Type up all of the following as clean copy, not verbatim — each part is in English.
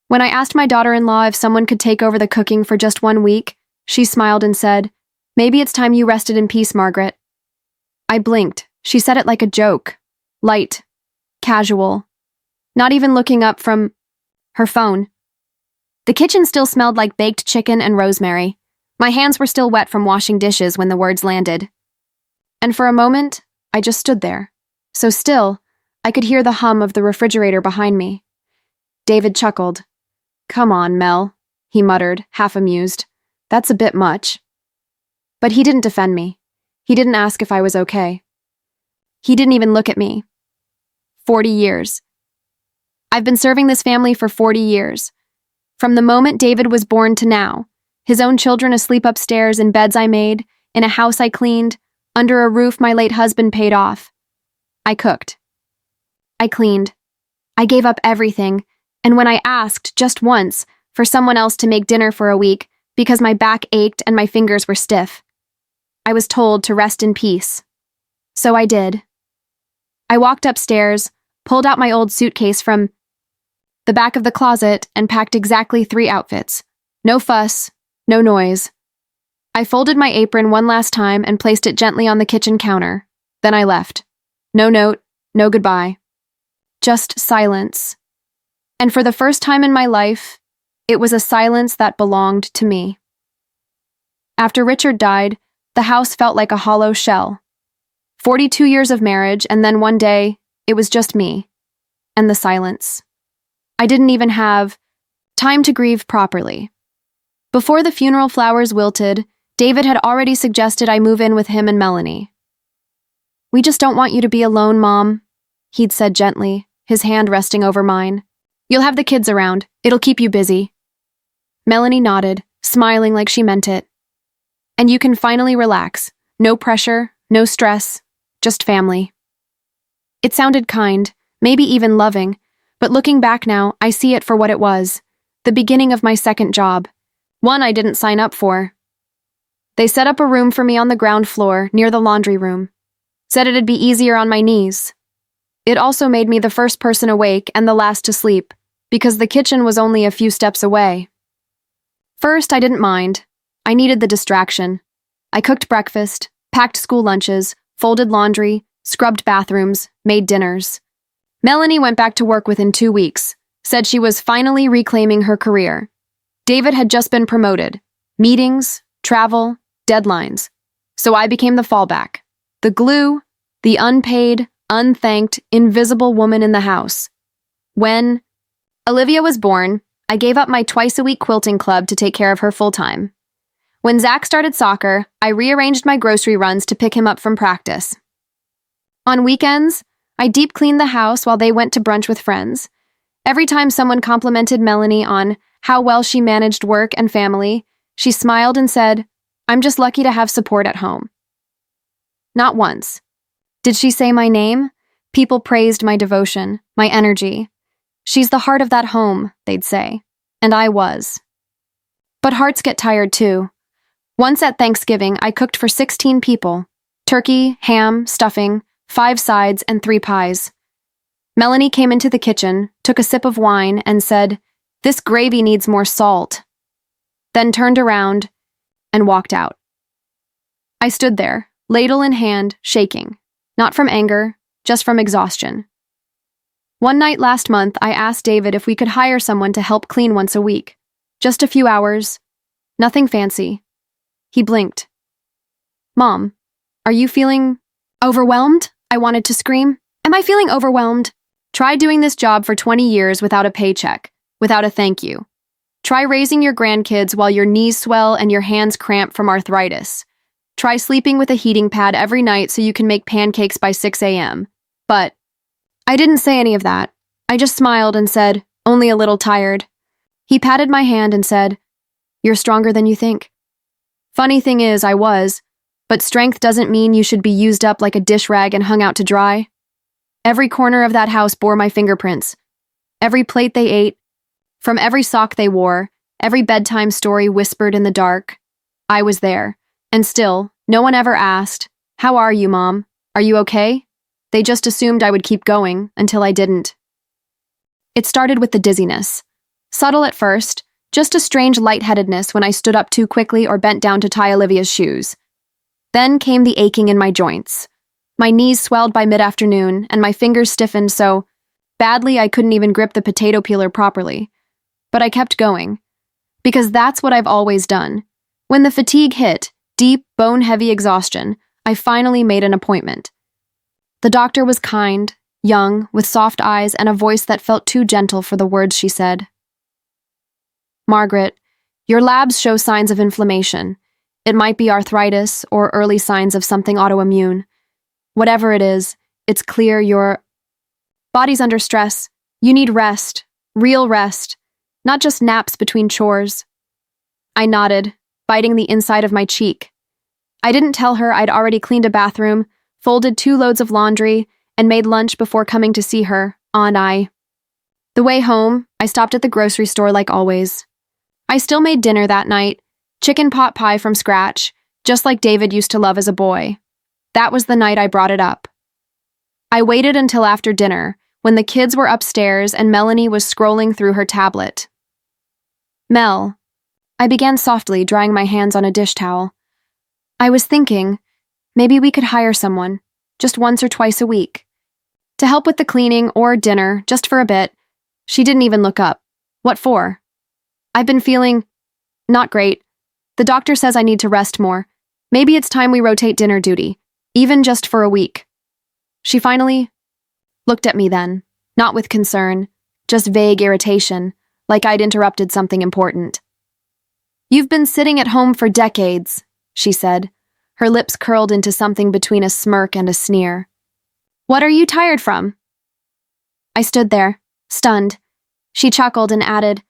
When I asked my daughter-in-law if someone could take over the cooking for just 1 week, she smiled and said, "Maybe it's time you rested in peace, Margaret." I blinked. She said it like a joke. Light. Casual. Not even looking up from her phone. The kitchen still smelled like baked chicken and rosemary. My hands were still wet from washing dishes when the words landed. And for a moment, I just stood there. So still, I could hear the hum of the refrigerator behind me. David chuckled. "Come on, Mel," he muttered, half amused. "That's a bit much." But he didn't defend me. He didn't ask if I was okay. He didn't even look at me. 40 years. I've been serving this family for 40 years. From the moment David was born to now, his own children asleep upstairs in beds I made, in a house I cleaned, under a roof my late husband paid off. I cooked. I cleaned. I gave up everything, and when I asked, just once, for someone else to make dinner for a week because my back ached and my fingers were stiff, I was told to rest in peace. So I did. I walked upstairs, pulled out my old suitcase from the back of the closet, and packed exactly 3 outfits. No fuss, no noise. I folded my apron one last time and placed it gently on the kitchen counter. Then I left. No note, no goodbye. Just silence. And for the first time in my life, it was a silence that belonged to me. After Richard died, the house felt like a hollow shell. 42 years of marriage, and then one day, it was just me. And the silence. I didn't even have time to grieve properly. Before the funeral flowers wilted, David had already suggested I move in with him and Melanie. "We just don't want you to be alone, Mom," he'd said gently, his hand resting over mine. "You'll have the kids around. It'll keep you busy." Melanie nodded, smiling like she meant it. "And you can finally relax. No pressure, no stress, just family." It sounded kind, maybe even loving, but looking back now, I see it for what it was. The beginning of my second job. One I didn't sign up for. They set up a room for me on the ground floor, near the laundry room. Said it'd be easier on my knees. It also made me the first person awake and the last to sleep, because the kitchen was only a few steps away. First, I didn't mind. I needed the distraction. I cooked breakfast, packed school lunches, folded laundry, scrubbed bathrooms, made dinners. Melanie went back to work within 2 weeks, said she was finally reclaiming her career. David had just been promoted. Meetings, travel, deadlines. So I became the fallback. The glue, the unpaid, unthanked, invisible woman in the house. When Olivia was born, I gave up my twice-a-week quilting club to take care of her full-time. When Zach started soccer, I rearranged my grocery runs to pick him up from practice. On weekends, I deep cleaned the house while they went to brunch with friends. Every time someone complimented Melanie on how well she managed work and family, she smiled and said, "I'm just lucky to have support at home." Not once. Did she say my name? People praised my devotion, my energy. "She's the heart of that home," they'd say. And I was. But hearts get tired too. Once at Thanksgiving, I cooked for 16 people. Turkey, ham, stuffing, 5 sides, and 3 pies. Melanie came into the kitchen, took a sip of wine, and said, "This gravy needs more salt." Then turned around and walked out. I stood there, ladle in hand, shaking. Not from anger, just from exhaustion. One night last month, I asked David if we could hire someone to help clean once a week. Just a few hours. Nothing fancy. He blinked. "Mom, are you feeling overwhelmed?" I wanted to scream. "Am I feeling overwhelmed?" Try doing this job for 20 years without a paycheck, without a thank you. Try raising your grandkids while your knees swell and your hands cramp from arthritis. Try sleeping with a heating pad every night so you can make pancakes by 6 a.m. But I didn't say any of that. I just smiled and said, "Only a little tired." He patted my hand and said, "You're stronger than you think." Funny thing is, I was, but strength doesn't mean you should be used up like a dish rag and hung out to dry. Every corner of that house bore my fingerprints. Every plate they ate, from every sock they wore, every bedtime story whispered in the dark. I was there, and still, no one ever asked, "How are you, Mom? Are you okay?" They just assumed I would keep going until I didn't. It started with the dizziness. Subtle at first, just a strange lightheadedness when I stood up too quickly or bent down to tie Olivia's shoes. Then came the aching in my joints. My knees swelled by mid-afternoon, and my fingers stiffened so badly I couldn't even grip the potato peeler properly. But I kept going. Because that's what I've always done. When the fatigue hit, deep, bone-heavy exhaustion, I finally made an appointment. The doctor was kind, young, with soft eyes and a voice that felt too gentle for the words she said. "Margaret, your labs show signs of inflammation. It might be arthritis or early signs of something autoimmune. Whatever it is, it's clear your body's under stress. You need rest, real rest, not just naps between chores." I nodded, biting the inside of my cheek. I didn't tell her I'd already cleaned a bathroom, folded 2 loads of laundry, and made lunch before coming to see her, on I. The way home, I stopped at the grocery store like always. I still made dinner that night, chicken pot pie from scratch, just like David used to love as a boy. That was the night I brought it up. I waited until after dinner, when the kids were upstairs and Melanie was scrolling through her tablet. "Mel," I began softly, drying my hands on a dish towel. "I was thinking, maybe we could hire someone, just once or twice a week, to help with the cleaning or dinner, just for a bit." She didn't even look up. "What for?" "I've been feeling not great. The doctor says I need to rest more. Maybe it's time we rotate dinner duty, even just for a week." She finally looked at me then, not with concern, just vague irritation, like I'd interrupted something important. "You've been sitting at home for decades," she said, her lips curled into something between a smirk and a sneer. "What are you tired from?" I stood there, stunned. She chuckled and added,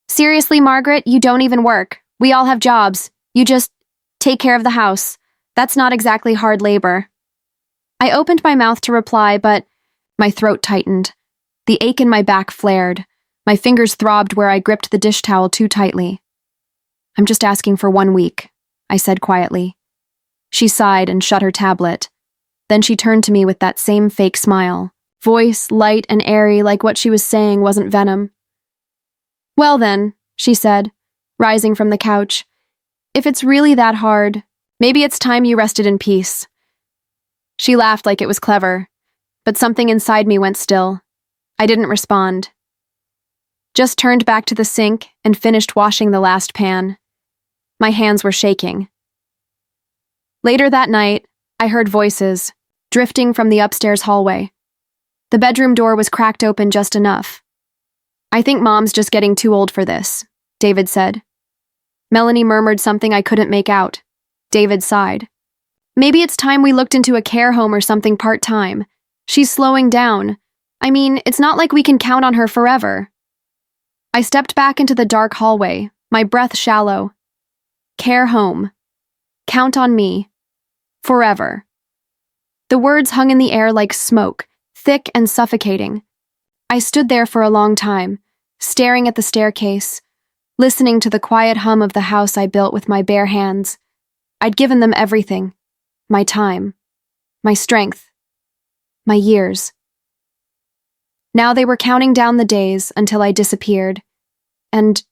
"Seriously, Margaret, you don't even work. We all have jobs. You just take care of the house. That's not exactly hard labor." I opened my mouth to reply, but my throat tightened. The ache in my back flared. My fingers throbbed where I gripped the dish towel too tightly. "I'm just asking for 1 week," I said quietly. She sighed and shut her tablet. Then she turned to me with that same fake smile, voice light and airy like what she was saying wasn't venom. "Well then," she said, rising from the couch, "if it's really that hard, maybe it's time you rested in peace." She laughed like it was clever, but something inside me went still. I didn't respond. Just turned back to the sink and finished washing the last pan. My hands were shaking. Later that night, I heard voices, drifting from the upstairs hallway. The bedroom door was cracked open just enough. "I think Mom's just getting too old for this," David said. Melanie murmured something I couldn't make out. David sighed. "Maybe it's time we looked into a care home or something part-time. She's slowing down. I mean, it's not like we can count on her forever." I stepped back into the dark hallway, my breath shallow. Care home. Count on me. Forever. The words hung in the air like smoke, thick and suffocating. I stood there for a long time, staring at the staircase, listening to the quiet hum of the house I built with my bare hands. I'd given them everything. My time. My strength. My years. Now they were counting down the days until I disappeared. And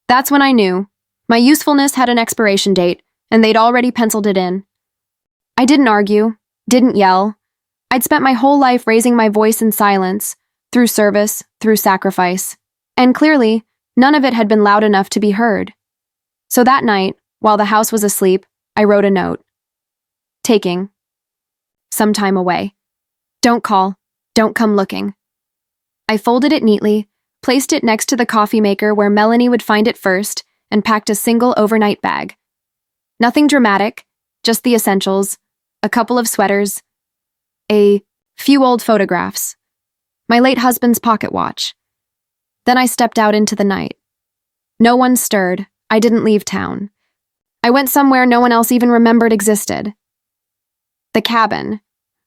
that's when I knew. My usefulness had an expiration date, and they'd already penciled it in. I didn't argue, didn't yell. I'd spent my whole life raising my voice in silence, through service, through sacrifice. And clearly, none of it had been loud enough to be heard. So that night, while the house was asleep, I wrote a note. Taking some time away. Don't call. Don't come looking. I folded it neatly, placed it next to the coffee maker where Melanie would find it first, and packed a single overnight bag. Nothing dramatic, just the essentials, a couple of sweaters, a few old photographs, my late husband's pocket watch. Then I stepped out into the night. No one stirred. I didn't leave town. I went somewhere no one else even remembered existed. The cabin.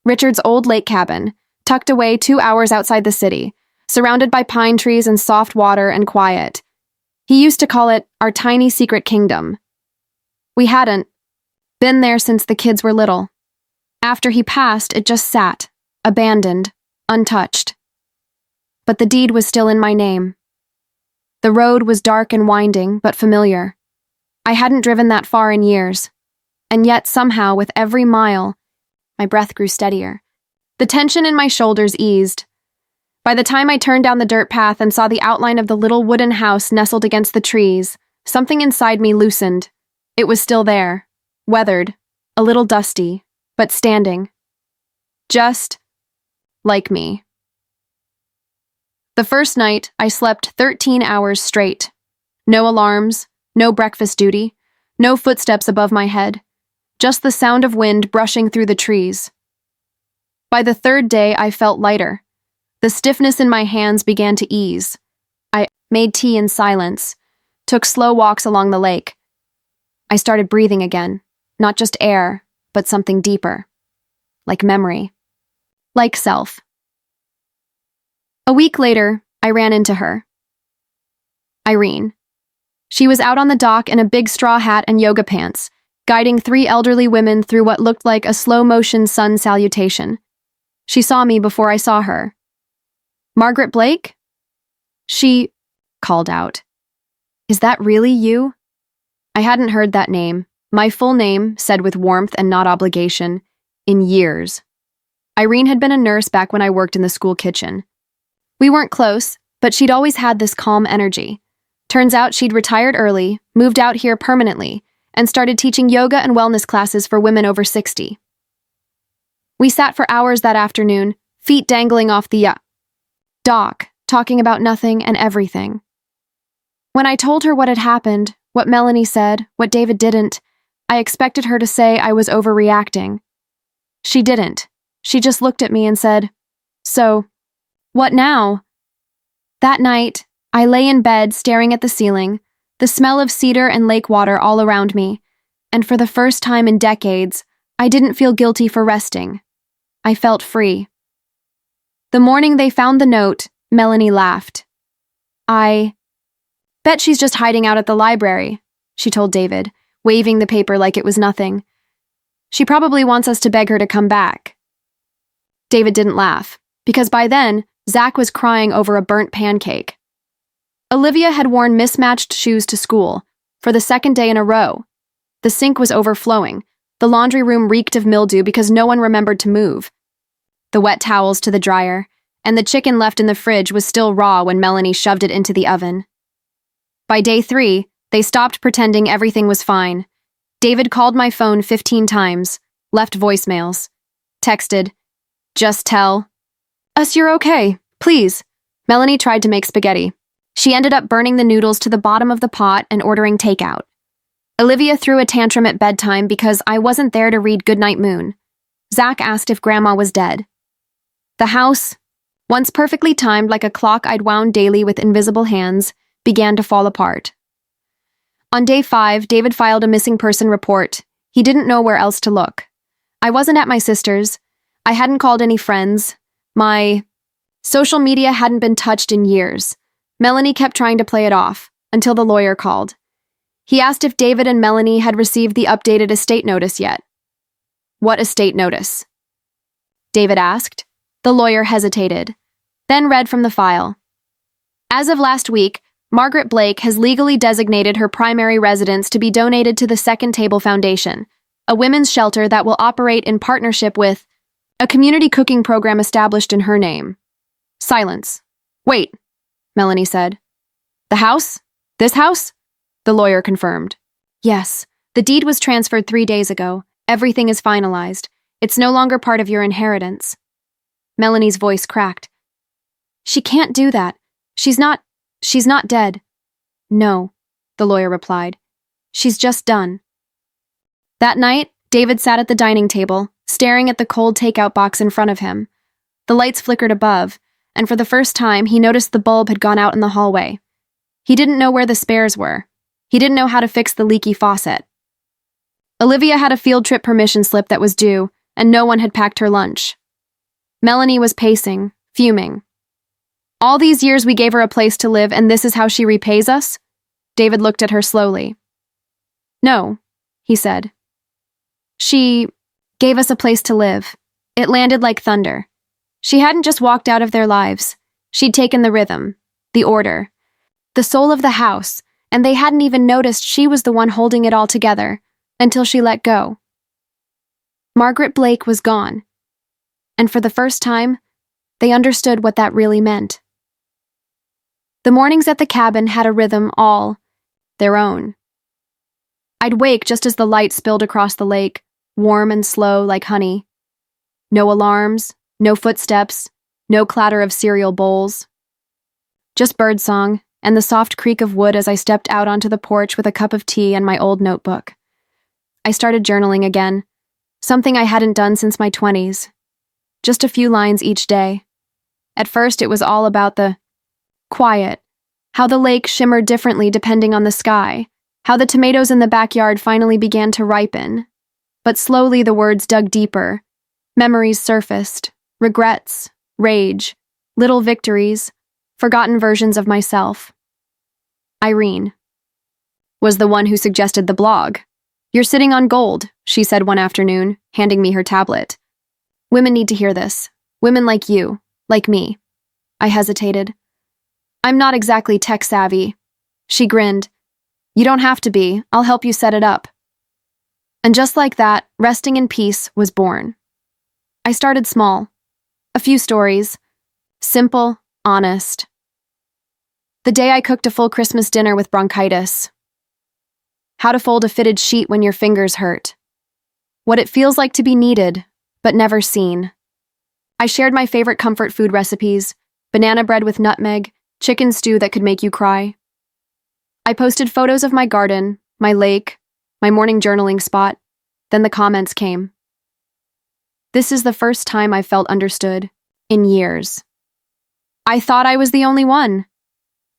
Richard's old lake cabin, tucked away 2 hours outside the city, surrounded by pine trees and soft water and quiet. He used to call it our tiny secret kingdom. We hadn't been there since the kids were little. After he passed, it just sat, abandoned, untouched. But the deed was still in my name. The road was dark and winding, but familiar. I hadn't driven that far in years. And yet, somehow, with every mile, my breath grew steadier. The tension in my shoulders eased. By the time I turned down the dirt path and saw the outline of the little wooden house nestled against the trees, something inside me loosened. It was still there, weathered, a little dusty, but standing. Just like me. The first night, I slept 13 hours straight. No alarms, no breakfast duty, no footsteps above my head, just the sound of wind brushing through the trees. By the third day, I felt lighter. The stiffness in my hands began to ease. I made tea in silence, took slow walks along the lake. I started breathing again, not just air, but something deeper, like memory, like self. A week later, I ran into her. Irene. She was out on the dock in a big straw hat and yoga pants, guiding 3 elderly women through what looked like a slow-motion sun salutation. She saw me before I saw her. "Margaret Blake?" She called out. "Is that really you?" I hadn't heard that name, my full name, said with warmth and not obligation, in years. Irene had been a nurse back when I worked in the school kitchen. We weren't close, but she'd always had this calm energy. Turns out she'd retired early, moved out here permanently, and started teaching yoga and wellness classes for women over 60. We sat for hours that afternoon, feet dangling off the dock, talking about nothing and everything. When I told her what had happened, what Melanie said, what David didn't, I expected her to say I was overreacting. She didn't. She just looked at me and said, "So, what now?" That night, I lay in bed staring at the ceiling, the smell of cedar and lake water all around me, and for the first time in decades, I didn't feel guilty for resting. I felt free. The morning they found the note, Melanie laughed. "I bet she's just hiding out at the library," she told David, waving the paper like it was nothing. "She probably wants us to beg her to come back." David didn't laugh, because by then, Zach was crying over a burnt pancake. Olivia had worn mismatched shoes to school, for the second day in a row. The sink was overflowing. The laundry room reeked of mildew because no one remembered to move. The wet towels to the dryer, and the chicken left in the fridge was still raw when Melanie shoved it into the oven. By day 3, they stopped pretending everything was fine. David called my phone 15 times, left voicemails, texted, "Just tell us you're okay, please." Melanie tried to make spaghetti. She ended up burning the noodles to the bottom of the pot and ordering takeout. Olivia threw a tantrum at bedtime because I wasn't there to read Goodnight Moon. Zach asked if Grandma was dead. The house, once perfectly timed like a clock I'd wound daily with invisible hands, began to fall apart. On day 5, David filed a missing person report. He didn't know where else to look. I wasn't at my sister's. I hadn't called any friends. My social media hadn't been touched in years. Melanie kept trying to play it off, until the lawyer called. He asked if David and Melanie had received the updated estate notice yet. "What estate notice?" David asked. The lawyer hesitated, then read from the file. "As of last week, Margaret Blake has legally designated her primary residence to be donated to the Second Table Foundation, a women's shelter that will operate in partnership with a community cooking program established in her name." Silence. "Wait," Melanie said. "The house? This house?" The lawyer confirmed. "Yes, the deed was transferred 3 days ago. Everything is finalized. It's no longer part of your inheritance." Melanie's voice cracked. "She can't do that. She's not dead." "No," the lawyer replied. "She's just done." That night, David sat at the dining table, staring at the cold takeout box in front of him. The lights flickered above, and for the first time, he noticed the bulb had gone out in the hallway. He didn't know where the spares were. He didn't know how to fix the leaky faucet. Olivia had a field trip permission slip that was due, and no one had packed her lunch. Melanie was pacing, fuming. "All these years we gave her a place to live, and this is how she repays us?" David looked at her slowly. "No," he said. "She gave us a place to live. It landed like thunder. She hadn't just walked out of their lives. She'd taken the rhythm, the order. the soul of the house, and they hadn't even noticed she was the one holding it all together until she let go. Margaret Blake was gone, and for the first time, they understood what that really meant. The mornings at the cabin had a rhythm all their own. I'd wake just as the light spilled across the lake, warm and slow like honey. No alarms, no footsteps, no clatter of cereal bowls. Just birdsong and the soft creak of wood as I stepped out onto the porch with a cup of tea and my old notebook. I started journaling again, something I hadn't done since my 20s. Just a few lines each day. At first, it was all about the quiet, how the lake shimmered differently depending on the sky, how the tomatoes in the backyard finally began to ripen. But slowly the words dug deeper. Memories surfaced, regrets, rage, little victories, forgotten versions of myself. Irene was the one who suggested the blog. "You're sitting on gold," she said one afternoon, handing me her tablet. "Women need to hear this. Women like you, like me." I hesitated. "I'm not exactly tech-savvy." She grinned. "You don't have to be. I'll help you set it up." And just like that, Resting in Peace was born. I started small. A few stories. Simple, honest. The day I cooked a full Christmas dinner with bronchitis. How to fold a fitted sheet when your fingers hurt. What it feels like to be needed, but never seen. I shared my favorite comfort food recipes, banana bread with nutmeg, chicken stew that could make you cry. I posted photos of my garden, my lake, my morning journaling spot. Then the comments came. This is the first time I felt understood in years. I thought I was the only one.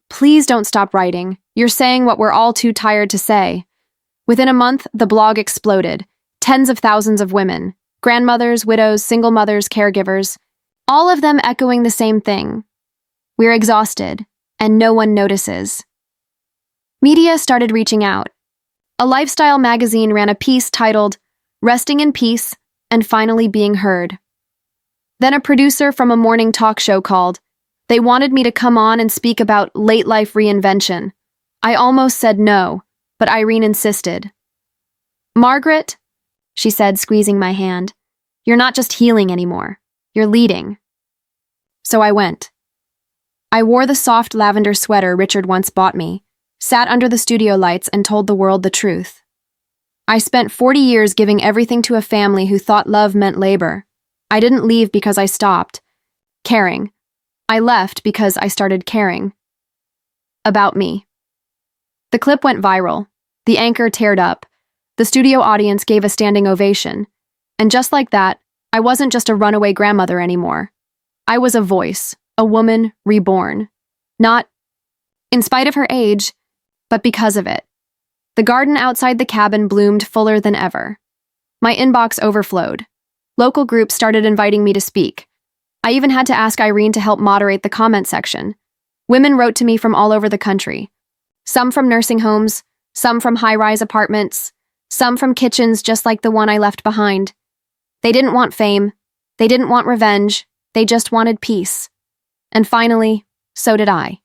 "Please don't stop writing. You're saying what we're all too tired to say." Within a month, the blog exploded. Tens of thousands of women, grandmothers, widows, single mothers, caregivers, all of them echoing the same thing. We're exhausted, and no one notices. Media started reaching out. A lifestyle magazine ran a piece titled, "Resting in Peace and Finally Being Heard." Then a producer from a morning talk show called. They wanted me to come on and speak about late life reinvention. I almost said no, but Irene insisted. "Margaret," she said, squeezing my hand, "you're not just healing anymore. You're leading." So I went. I wore the soft lavender sweater Richard once bought me, sat under the studio lights and told the world the truth. I spent 40 years giving everything to a family who thought love meant labor. I didn't leave because I stopped caring. I left because I started caring. About me. The clip went viral. The anchor teared up. The studio audience gave a standing ovation. And just like that, I wasn't just a runaway grandmother anymore. I was a voice, a woman reborn. Not in spite of her age, but because of it. The garden outside the cabin bloomed fuller than ever. My inbox overflowed. Local groups started inviting me to speak. I even had to ask Irene to help moderate the comment section. Women wrote to me from all over the country. Some from nursing homes, some from high-rise apartments, some from kitchens just like the one I left behind. They didn't want fame. They didn't want revenge. They just wanted peace. And finally, so did I.